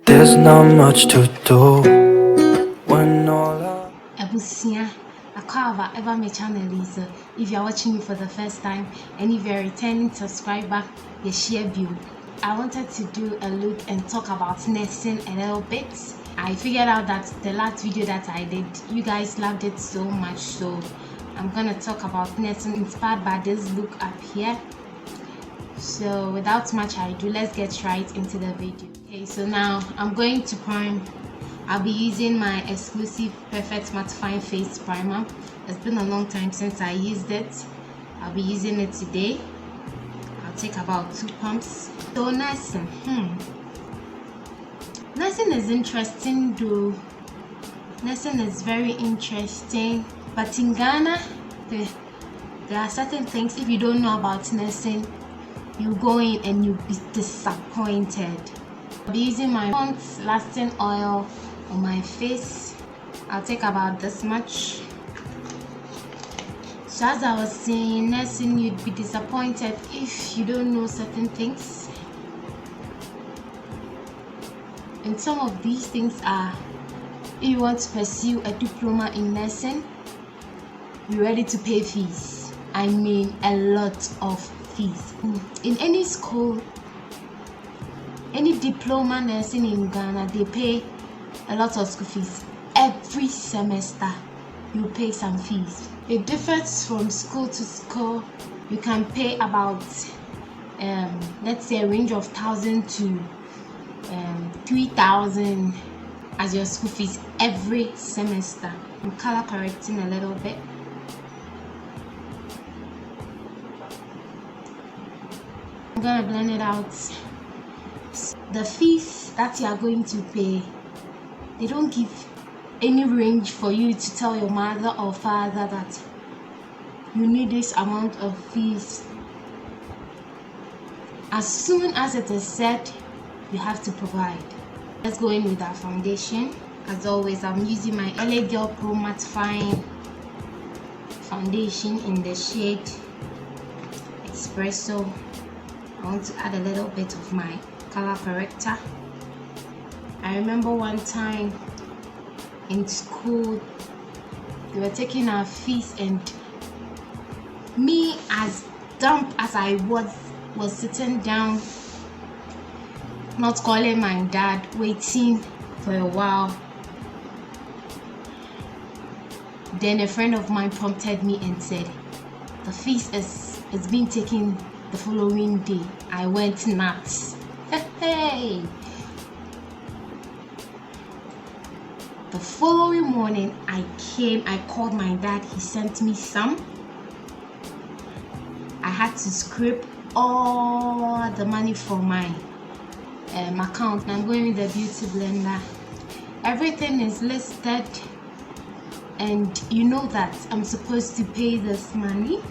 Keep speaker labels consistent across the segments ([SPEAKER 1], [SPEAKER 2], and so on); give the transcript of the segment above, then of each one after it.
[SPEAKER 1] There's not much to do when all
[SPEAKER 2] Ebusia, Akava, ever my channel is if you are watching me for the first time and if you're a returning subscriber, you share view. I wanted to do a look and talk about nursing a little bit. I figured out that the last video that I did, you guys loved it so much, so I'm gonna talk about nursing inspired by this look up here. So without much ado, let's get right into the video. Okay, so now I'm going to prime. I'll be using my exclusive Perfect Mattifying Face Primer. It's been a long time since I used it. I'll be using it today. I'll take about 2 pumps. So nursing, nursing is interesting though. Nursing is very interesting, but in Ghana, there are certain things, if you don't know about nursing, you go in and you'll be disappointed. I'll be using my Pond's Lasting Oil on my face. I'll take about this much. So as I was saying, nursing, you'd be disappointed if you don't know certain things. And some of these things are, if you want to pursue a diploma in nursing, you're ready to pay fees. I mean a lot of fees. In any school, any diploma nursing in Ghana, they pay a lot of school fees. Every semester you pay some fees. It differs from school to school. You can pay about let's say a range of 1,000 to 3,000 as your school fees every semester. I'm color correcting a little bit. I'm gonna blend it out. The fees that you are going to pay, they don't give any range for you to tell your mother or father that you need this amount of fees. As soon as it is said, you have to provide. Let's go in with our foundation. As always, I'm using my LA Girl Pro Mattifying Foundation in the shade Espresso. I want to add a little bit of my color corrector. I remember one time in school, they were taking our fees, and me, as dumb as I was sitting down, not calling my dad, waiting for a while. Then a friend of mine prompted me and said, the fees is being taken the following day. I went nuts. Hey! The following morning, I called my dad. He sent me some. I had to scrape all the money from my account. I'm going with the beauty blender. Everything is listed, and you know that I'm supposed to pay this money,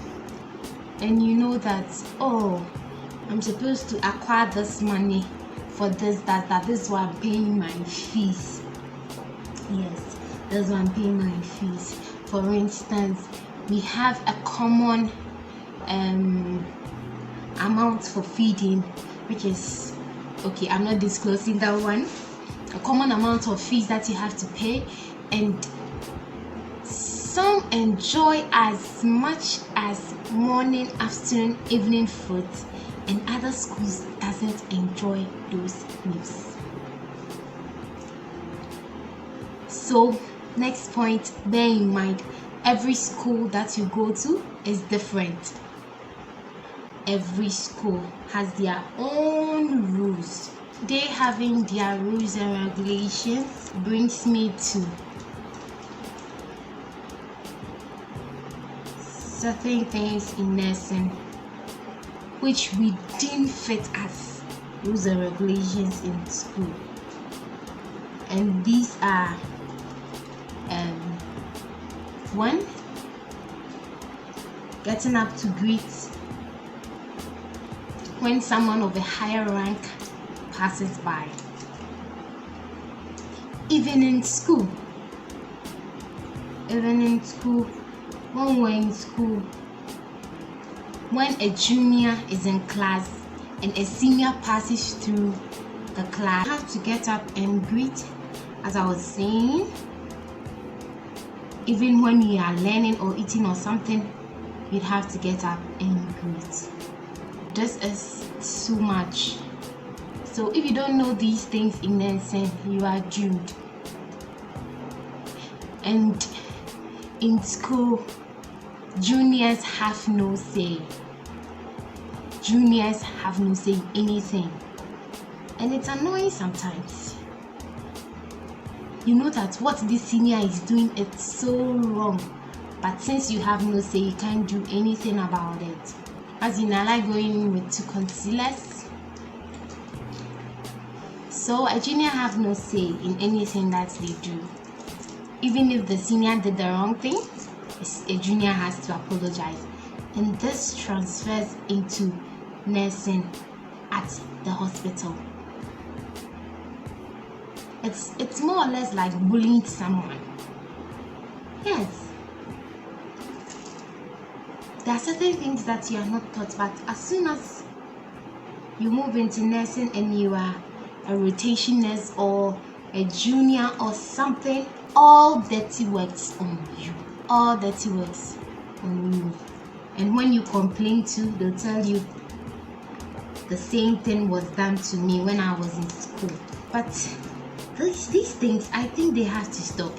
[SPEAKER 2] and you know that, oh, I'm supposed to acquire this money for this, that this is why I'm paying my fees. Yes, that's why I'm paying my fees. For instance, we have a common amount for feeding, which is, okay, I'm not disclosing that one. A common amount of fees that you have to pay, and some enjoy as much as morning, afternoon, evening food, and other schools doesn't enjoy those meals. So next point, bear in mind, every school that you go to is different. Every school has their own rules. They having their rules and regulations brings me to certain things in nursing which we didn't fit as rules and regulations in school, and these are one, getting up to greet when someone of a higher rank passes by. Even in school, when we're in school, when a junior is in class and a senior passes through, the class. You have to get up and greet, as I was saying. Even when you are learning or eating or something, you'd have to get up and greet. This is too much. So if you don't know these things in nursing, you are doomed. And in school, juniors have no say. Juniors have no say in anything. And it's annoying sometimes. You know that what this senior is doing, it's so wrong. But since you have no say, you can't do anything about it. As in, I like going with two concealers. So a junior have no say in anything that they do. Even if the senior did the wrong thing, a junior has to apologize. And this transfers into nursing at the hospital. It's more or less like bullying someone. Yes. There are certain things that you are not taught, but as soon as you move into nursing and you are a rotation nurse or a junior or something, all dirty works on you. All dirty works on you. And when you complain too, they'll tell you the same thing was done to me when I was in school. But these things, I think they have to stop.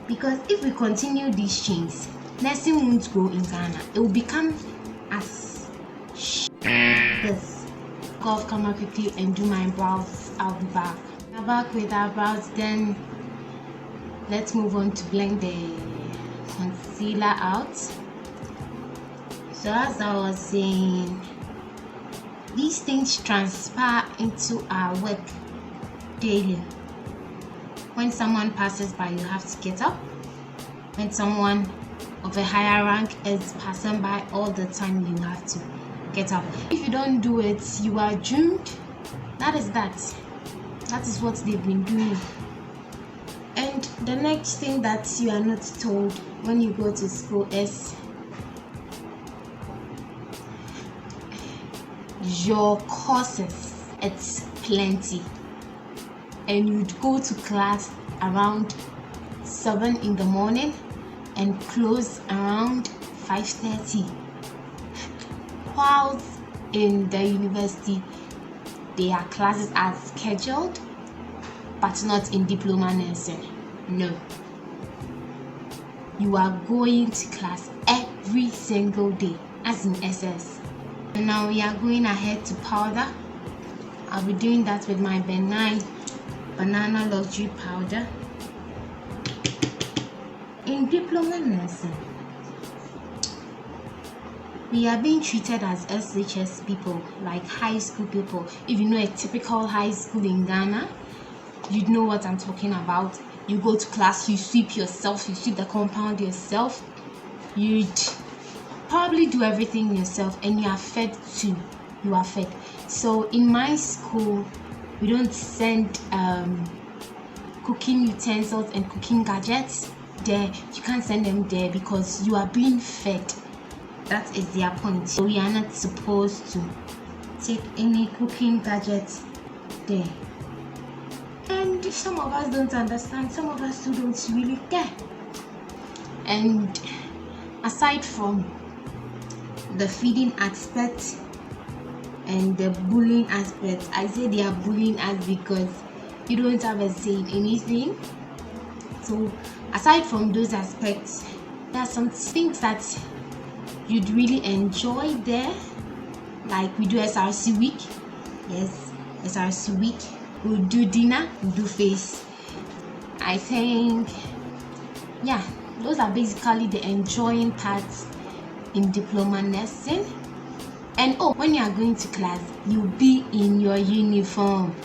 [SPEAKER 2] Because if we continue these chains, nursing won't grow in Ghana. It will become as this. Go off camera quickly and do my brows. I'll be back. I'm back with our brows. Then let's move on to blend the concealer out. So as I was saying, these things transpire into our work daily. When someone passes by, you have to get up. When someone of a higher rank is passing by all the time, you have to get up. If you don't do it, you are doomed. That is what they've been doing. And the next thing that you are not told when you go to school is your courses. It's plenty. And you'd go to class around 7 in the morning and close around 5:30. While in the university, their classes are scheduled, but not in diploma nursing. No. You are going to class every single day, as in SS. And now we are going ahead to powder. I'll be doing that with my benign banana luxury powder. In diploma nursing, we are being treated as SHS people, like high school people. If you know a typical high school in Ghana, you'd know what I'm talking about. You go to class, you sweep yourself, you sweep the compound yourself, you'd probably do everything yourself, and you are fed too. You are fed. So in my school, we don't send cooking utensils and cooking gadgets there. You can't send them there because you are being fed. That is their point. So we are not supposed to take any cooking gadgets there. And some of us don't understand. Some of us too don't really care. And aside from the feeding aspect and the bullying aspect, I say they are bullying us because you don't have a say in anything. So aside from those aspects, there are some things that you'd really enjoy there, like we do SRC week. Yes, SRC week. We'll do dinner, we'll do face. I think, yeah, those are basically the enjoying parts in diploma nursing. And oh, when you are going to class, you'll be in your uniform.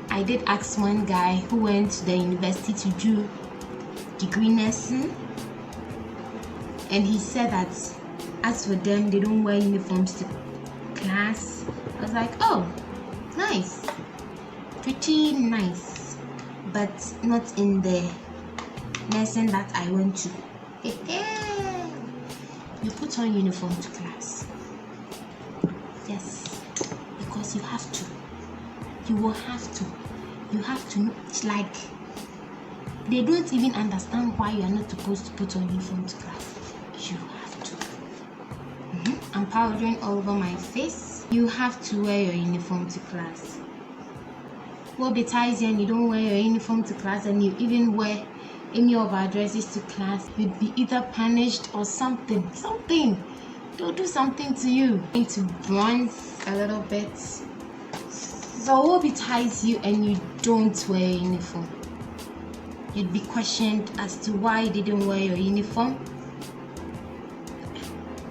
[SPEAKER 2] I did ask one guy who went to the university to do degree nursing, and he said that as for them, they don't wear uniforms to class. I was like, oh, nice, pretty nice, but not in the nursing that I went to. You put on uniform to class. Yes, because you have to. You will have to. You have to know. It's like they don't even understand why you are not supposed to put on uniform to class. You have to. I'm powdering all over my face. You have to wear your uniform to class. What besides and you don't wear your uniform to class and you even wear any of our dresses to class, you'd be either punished or something. They'll do something to you. You need to bronze a little bit. So what besides you and you don't wear a uniform? You'd be questioned as to why you didn't wear your uniform.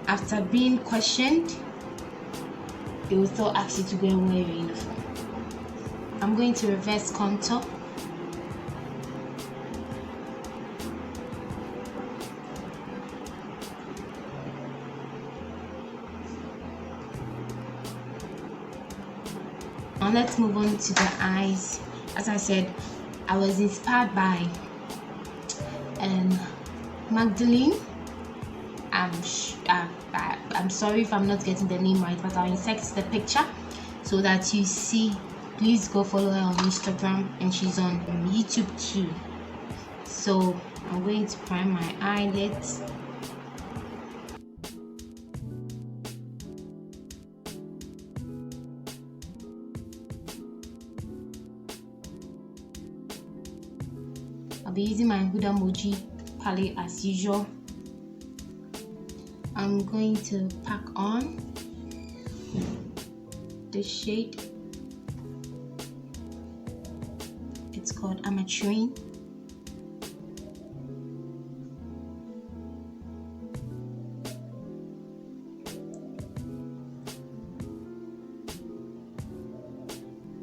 [SPEAKER 2] After being questioned, they will still ask you to go and wear your uniform. I'm going to reverse contour. Now let's move on to the eyes. As I said, I was inspired by Magdalene. I'm sorry if I'm not getting the name right, but I'll insert the picture so that you see. Please go follow her on Instagram, and she's on YouTube too. So I'm going to prime my eyelids. I'll be using my Huda Moji palette as usual. I'm going to pack on the shade. It's called Ametrine.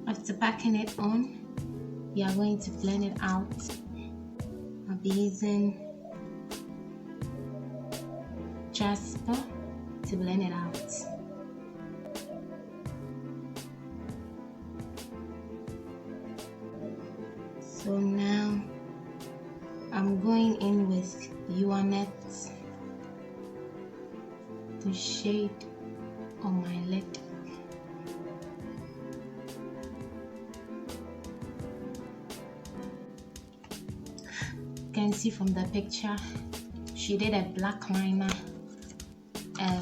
[SPEAKER 2] After packing it on, we are going to blend it out. I'll be using Jasper to blend it out. So now I'm going in with Uanet, the shade on my lid. You can see from the picture, she did a black liner, a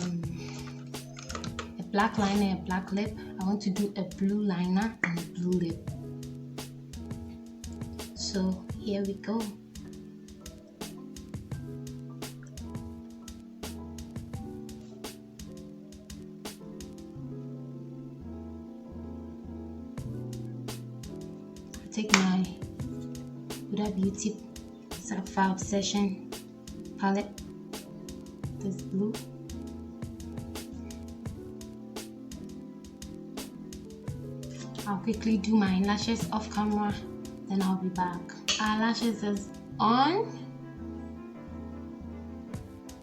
[SPEAKER 2] black lip. I want to do a blue liner and a blue lip. So here we go. Take my Huda Beauty Sapphire Obsession palette, this blue. I'll quickly do my lashes off camera, then I'll be back. Eyelashes is on.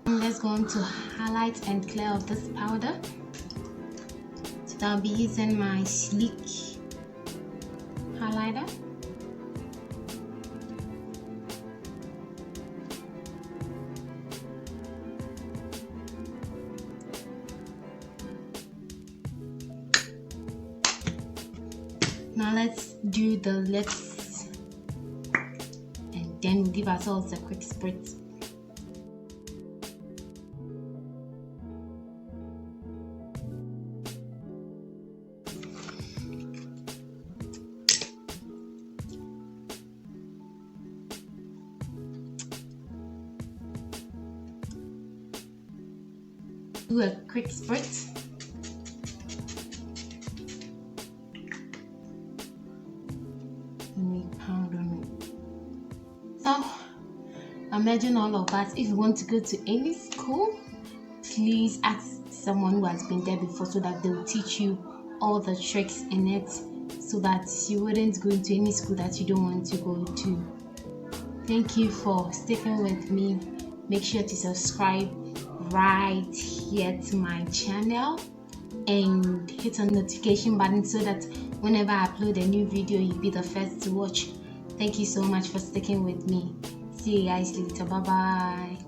[SPEAKER 2] Let's go on to highlight and clear of this powder. So I'll be using my Sleek highlighter. Now let's do the lips, and then we'll give ourselves a quick spritz. Do a quick spritz. So imagine all of that. If you want to go to any school, please ask someone who has been there before so that they will teach you all the tricks in it, so that you wouldn't go into any school that you don't want to go to. Thank you for sticking with me. Make sure to subscribe right here to my channel and hit on the notification button so that whenever I upload a new video, you'll be the first to watch. Thank you so much for sticking with me. See you guys later. Bye bye.